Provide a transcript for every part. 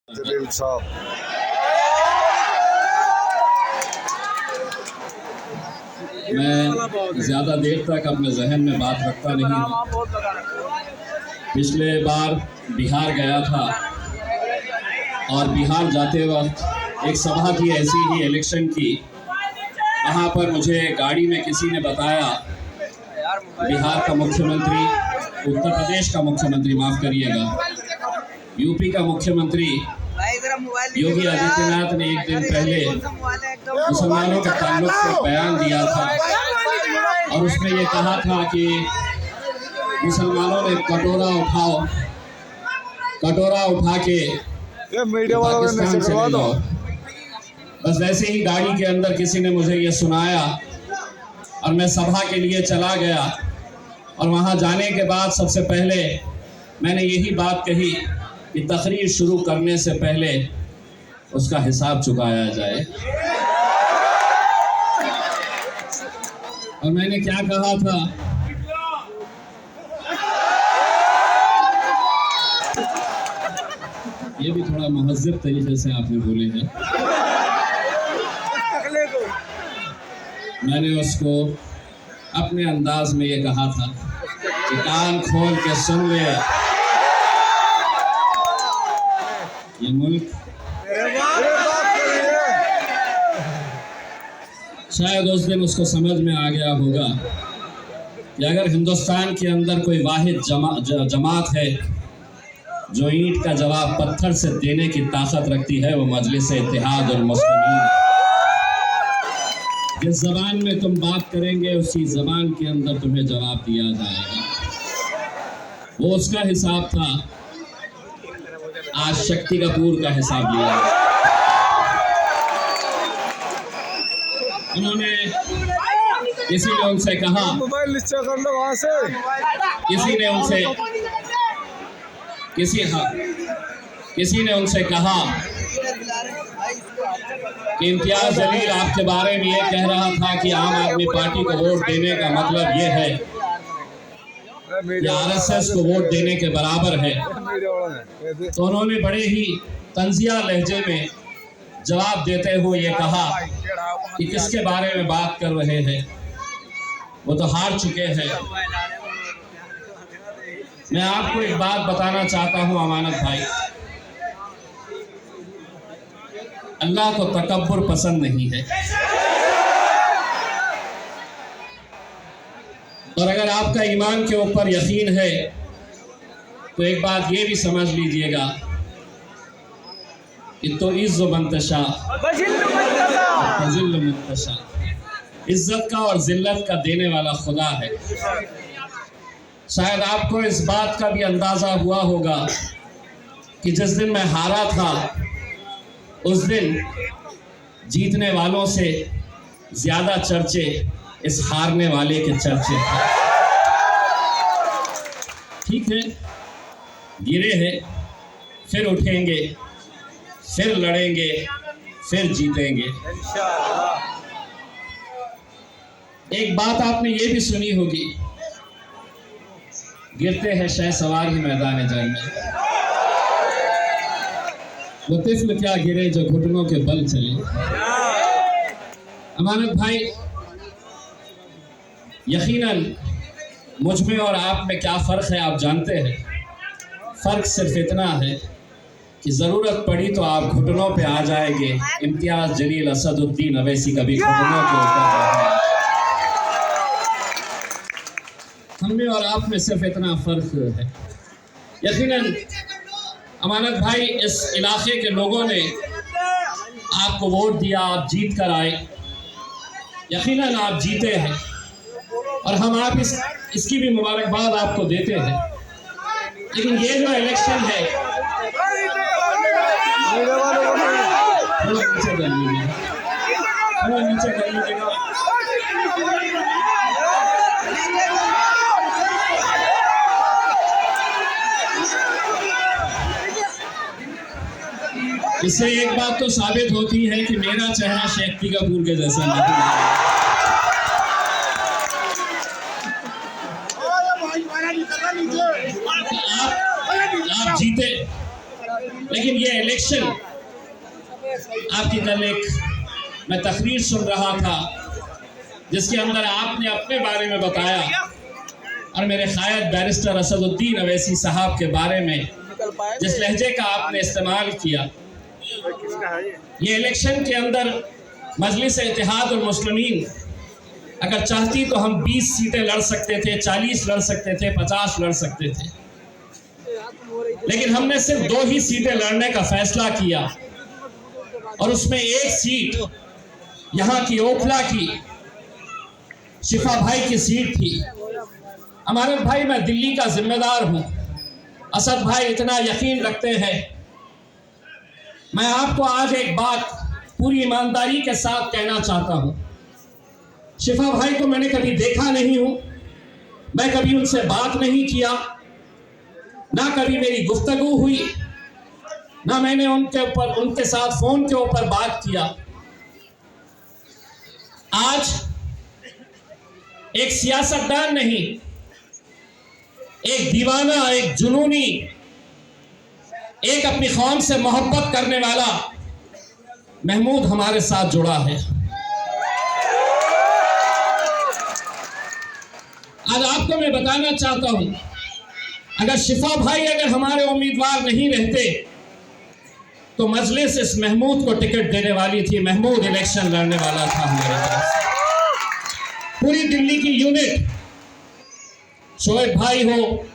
जलील साहब मैं ज़्यादा देर तक अपने जहन में बात रखता नहीं हूँ। पिछले बार बिहार गया था और बिहार जाते वक्त एक सभा थी ऐसी ही इलेक्शन की। वहाँ पर मुझे गाड़ी में किसी ने बताया बिहार का मुख्यमंत्री, उत्तर प्रदेश का मुख्यमंत्री, माफ़ करिएगा, यूपी का मुख्यमंत्री योगी आदित्यनाथ ने एक दिन पहले मुसलमानों के ताल्लुक से बयान दिया था और उसमें ये कहा था कि मुसलमानों ने कटोरा उठा के पाकिस्तान चले जाओ। बस वैसे ही गाड़ी के अंदर किसी ने मुझे ये सुनाया और मैं सभा के लिए चला गया और वहाँ जाने के बाद सबसे पहले मैंने यही बात कही कि तकरीर शुरू करने से पहले उसका हिसाब चुकाया जाए। और मैंने क्या कहा था, ये भी थोड़ा महज़्ज़ब तरीके से आपने बोले हैं। मैंने उसको अपने अंदाज में ये कहा था कि कान खोल के सुन ले, ये मुल्क शायद उस दिन उसको समझ में आ गया होगा कि अगर हिंदुस्तान के अंदर कोई वाहिद जमात है जो ईंट का जवाब पत्थर से देने की ताकत रखती है, वो मजलिस इत्तेहाद और मुस्लिमीन। जिस ज़बान में तुम बात करेंगे उसी ज़बान के अंदर तुम्हें जवाब दिया जाएगा। वो उसका हिसाब था, आज शक्ति कपूर का हिसाब लिया। उन्होंने किसी ने उनसे कहा, किसी ने उनसे कहा कि इम्तियाज जलील आपके बारे में ये कह रहा था कि आम आदमी पार्टी को वोट देने का मतलब ये है कि आरएसएस को वोट देने के बराबर है। तो उन्होंने बड़े ही तंजिया लहजे में जवाब देते हुए ये कहा कि किसके बारे में बात कर रहे हैं, वो तो हार चुके हैं। मैं आपको एक बात बताना चाहता हूँ अमानत भाई, अल्लाह को तकब्बुर पसंद नहीं है। और अगर आपका ईमान के ऊपर यकीन है तो एक बात ये भी समझ लीजिएगा कि तो इज़्ज़ मंतशा ज़िल्ल मंतशा, इज्जत का और जिल्लत का देने वाला खुदा है। शायद आपको इस बात का भी अंदाज़ा हुआ होगा कि जिस दिन मैं हारा था उस दिन जीतने वालों से ज़्यादा चर्चे इस हारने वाले के चर्चे थे। ठीक है, गिरे हैं, फिर उठेंगे, फिर लड़ेंगे, फिर जीतेंगे। एक बात आपने ये भी सुनी होगी, गिरते हैं शह सवार ही मैदान जंग में, वो तिफ्ल क्या गिरे जो घुटनों के बल चले। अमानत भाई, यकीनन मुझ में और आप में क्या फ़र्क है आप जानते हैं। फ़र्क सिर्फ इतना है कि ज़रूरत पड़ी तो आप घुटनों पे आ जाएंगे। इम्तियाज़ जलील असदुद्दीन अवैसी कभी घुटनों के ऊपर। हम में और आप में सिर्फ इतना फ़र्क है। यकीनन अमानत भाई, इस इलाके के लोगों ने आपको वोट दिया, आप जीत कर आए, यकीनन आप जीते हैं और हम आप इसकी भी मुबारकबाद आपको देते हैं। लेकिन ये जो इलेक्शन है, थोड़ा नीचे कर लीजिएगा। इससे एक बात तो साबित होती है कि मेरा चेहरा शक्ति कपूर के जैसा नहीं है। आप जीते, लेकिन लेकिन ये इलेक्शन, आपकी कल एक मैं तकरीर सुन रहा था जिसके अंदर आपने अपने बारे में बताया और मेरे क़ायद बैरिस्टर असदुद्दीन अवैसी साहब के बारे में जिस लहजे का आपने इस्तेमाल किया। ये इलेक्शन के अंदर मजलिस इत्तेहाद और मुस्लिमीन अगर चाहती तो हम 20 सीटें लड़ सकते थे, 40 लड़ सकते थे, 50 लड़ सकते थे, लेकिन हमने सिर्फ 2 ही सीटें लड़ने का फैसला किया और उसमें एक सीट यहाँ की ओखला की शिफा भाई की सीट थी। अमानत भाई, मैं दिल्ली का जिम्मेदार हूँ, असद भाई इतना यकीन रखते हैं। मैं आपको आज एक बात पूरी ईमानदारी के साथ कहना चाहता हूँ, शिफा भाई को मैंने कभी देखा नहीं हूँ, मैं कभी उनसे बात नहीं किया, ना कभी मेरी गुफ्तगू हुई, ना मैंने उनके साथ फोन के ऊपर बात किया। आज एक सियासतदान नहीं, एक दीवाना, एक जुनूनी, एक अपनी कौम से मोहब्बत करने वाला महमूद हमारे साथ जुड़ा है। आज आपको मैं बताना चाहता हूं, अगर शिफा भाई अगर हमारे उम्मीदवार नहीं रहते तो मजलिस इस महमूद को टिकट देने वाली थी। महमूद इलेक्शन लड़ने वाला था हमारे पास। पूरी दिल्ली की यूनिट, शोएब भाई हो,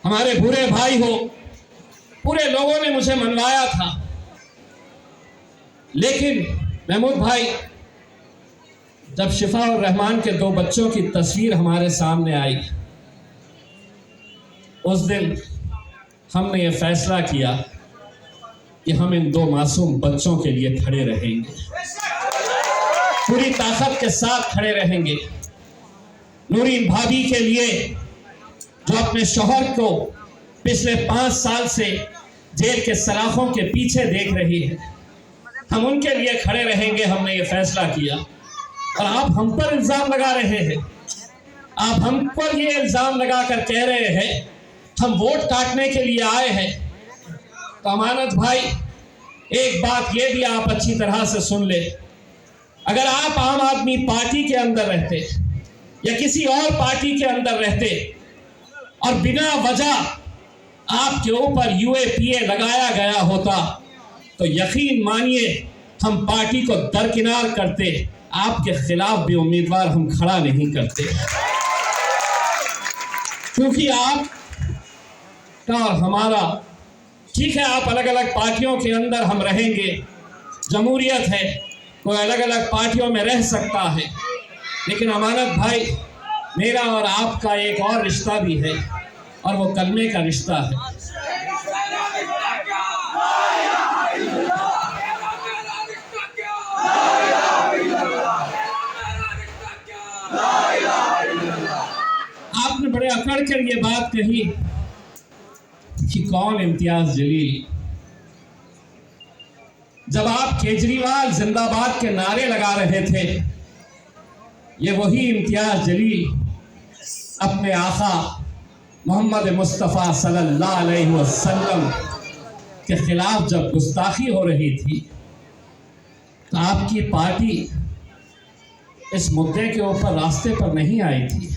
हमारे बुरे भाई हो, पूरे लोगों ने मुझे मनवाया था, लेकिन महमूद भाई, जब शिफा और रहमान के 2 बच्चों की तस्वीर हमारे सामने आई, उस दिन हमने ये फैसला किया कि हम इन 2 मासूम बच्चों के लिए खड़े रहेंगे, पूरी ताकत के साथ खड़े रहेंगे। नूरीन भाभी के लिए जो अपने शौहर को पिछले 5 साल से जेल के सलाखों के पीछे देख रही है, हम उनके लिए खड़े रहेंगे। हमने ये फैसला किया और आप हम पर इल्ज़ाम लगा रहे हैं, आप हम पर ये इल्ज़ाम लगा कर कह रहे हैं हम वोट काटने के लिए आए हैं। तो अमानत भाई, एक बात ये भी आप अच्छी तरह से सुन ले, अगर आप आम आदमी पार्टी के अंदर रहते या किसी और पार्टी के अंदर रहते और बिना वजह आपके ऊपर UAPA लगाया गया होता तो यकीन मानिए हम पार्टी को दरकिनार करते, आपके खिलाफ भी उम्मीदवार हम खड़ा नहीं करते, क्योंकि आप और हमारा, ठीक है आप अलग अलग पार्टियों के अंदर हम रहेंगे, जमहूरियत है, कोई अलग अलग पार्टियों में रह सकता है, लेकिन अमानत भाई, मेरा और आपका एक और रिश्ता भी है और वो कलमे का रिश्ता है। आपने बड़े अकड़ कर ये बात कही कि कौन इम्तियाज जलील। जब आप केजरीवाल जिंदाबाद के नारे लगा रहे थे, ये वही इम्तियाज जलील अपने आका मोहम्मद मुस्तफ़ा सल्लल्लाहु अलैहि वसल्लम के खिलाफ जब गुस्ताखी हो रही थी तो आपकी पार्टी इस मुद्दे के ऊपर रास्ते पर नहीं आई थी।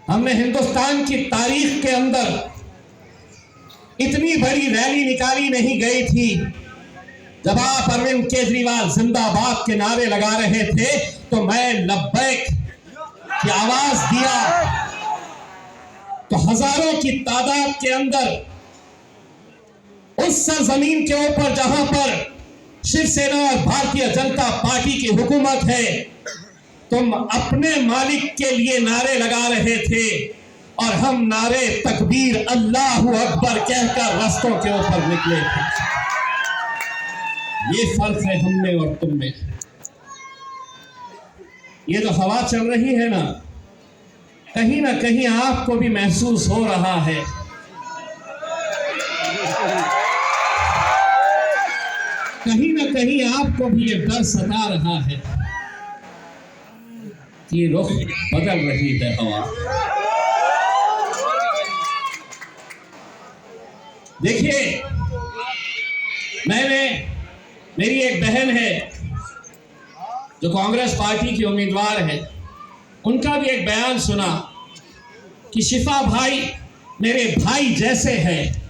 हमने हिंदुस्तान की तारीख के अंदर इतनी बड़ी रैली निकाली नहीं गई थी। जब आप अरविंद केजरीवाल जिंदाबाद के नारे लगा रहे थे तो मैं लब्बैक की आवाज दिया तो हजारों की तादाद के अंदर उस सरजमीन के ऊपर जहां पर शिवसेना और भारतीय जनता पार्टी की हुकूमत है, तुम अपने मालिक के लिए नारे लगा रहे थे और हम नारे तकबीर अल्लाहु अकबर कहकर रास्तों के ऊपर निकले थे। ये फर्क है हम में और तुम में। ये जो हवा चल रही है ना कहीं आपको भी महसूस हो रहा है। कहीं ना कहीं आपको भी ये डर सता रहा है कि रुख बदल रही है हवा। देखिए, मेरी एक बहन है जो कांग्रेस पार्टी की उम्मीदवार है, उनका भी एक बयान सुना कि शिफा भाई मेरे भाई जैसे हैं,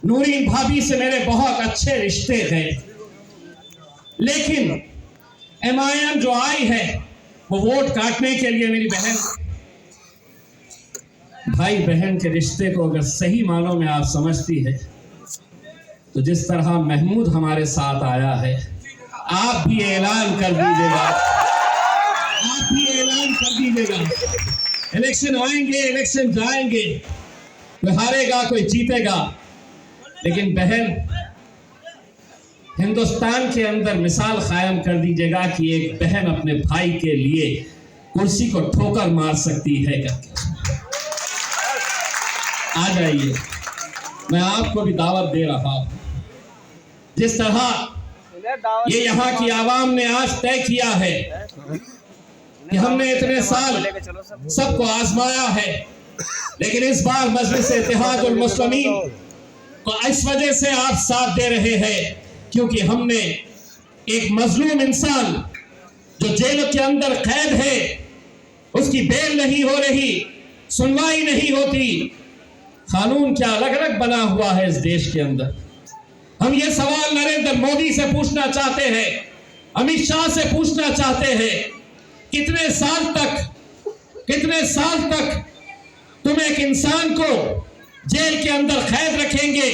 नूरीन भाभी से मेरे बहुत अच्छे रिश्ते हैं, लेकिन MIM जो आई है वो वोट काटने के लिए मेरी बहन, भाई बहन के रिश्ते को अगर सही मानों में आप समझती है तो जिस तरह महमूद हमारे साथ आया है, आप भी ऐलान कर दीजिएगा, आप भी ऐलान कर दीजिएगा। इलेक्शन आएंगे, इलेक्शन जाएंगे, कोई हारेगा कोई जीतेगा, लेकिन बहन हिंदुस्तान के अंदर मिसाल कायम कर दीजिएगा कि एक बहन अपने भाई के लिए कुर्सी को ठोकर मार सकती है करके। आ जाइए, मैं आपको भी दावत दे रहा हूं। जिस तरह ये यहाँ की आवाम ने आज तय किया है कि हमने इतने साल सबको आजमाया है, लेकिन इस बार मजलिस इत्तेहादुल मुस्लिमीन को इस वजह से आप साथ दे रहे हैं क्योंकि हमने एक मजलूम इंसान जो जेल के अंदर कैद है, उसकी बेल नहीं हो रही, सुनवाई नहीं होती, कानून क्या अलग अलग बना हुआ है इस देश के अंदर। हम ये सवाल नरेंद्र मोदी से पूछना चाहते हैं, अमित शाह से पूछना चाहते हैं, कितने साल तक तुम एक इंसान को जेल के अंदर कैद रखेंगे?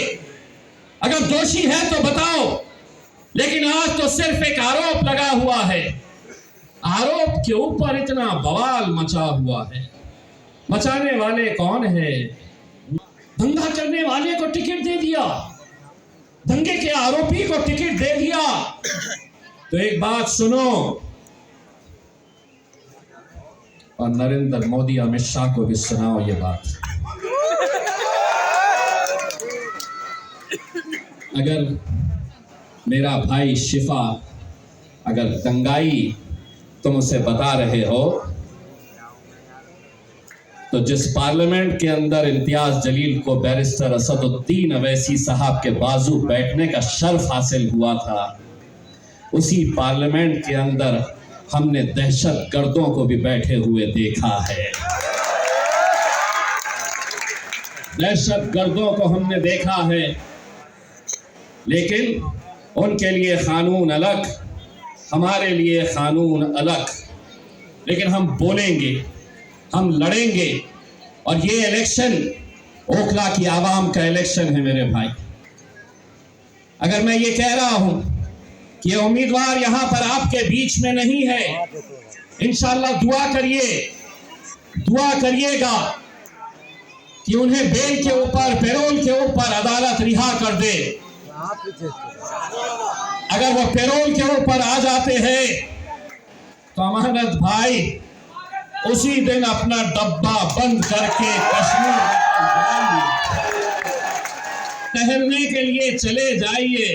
अगर दोषी है तो बताओ, लेकिन आज तो सिर्फ एक आरोप लगा हुआ है, आरोप के ऊपर इतना बवाल मचा हुआ है। मचाने वाले कौन है? दंगा करने वाले को टिकट दे दिया, दंगे के आरोपी को टिकट दे दिया। तो एक बात सुनो, और नरेंद्र मोदी अमित शाह को भी सुनाओ ये बात। अगर मेरा भाई शिफा अगर दंगाई तुम उसे बता रहे हो, तो जिस पार्लियामेंट के अंदर इम्तियाज जलील को बैरिस्टर असदुद्दीन अवैसी साहब के बाजू बैठने का शर्फ हासिल हुआ था, उसी पार्लियामेंट के अंदर हमने दहशत गर्दों को भी बैठे हुए देखा है। दहशत गर्दों को हमने देखा है, लेकिन उनके लिए कानून अलग, हमारे लिए कानून अलग। लेकिन हम बोलेंगे, हम लड़ेंगे, और ये इलेक्शन ओखला की आवाम का इलेक्शन है मेरे भाई। अगर मैं ये कह रहा हूं कि उम्मीदवार यहां पर आपके बीच में नहीं है, इंशाअल्लाह दुआ करिएगा कि उन्हें बेल के ऊपर, पैरोल के ऊपर अदालत रिहा कर दे। अगर वो पैरोल के ऊपर आ जाते हैं तो अमानत भाई उसी दिन अपना डब्बा बंद करके कश्मीर ठहरने के लिए चले जाइए।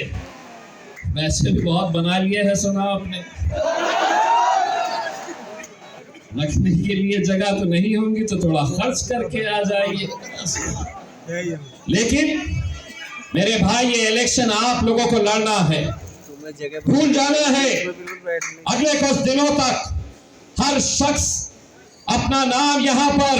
वैसे भी बहुत बना लिए है, सुना आपने, रखने के लिए जगह तो नहीं होंगी तो थोड़ा खर्च करके आ जाइए। लेकिन मेरे भाई ये इलेक्शन आप लोगों को लड़ना है, भूल जाना है। अगले कुछ दिनों तक हर शख्स अपना नाम यहाँ पर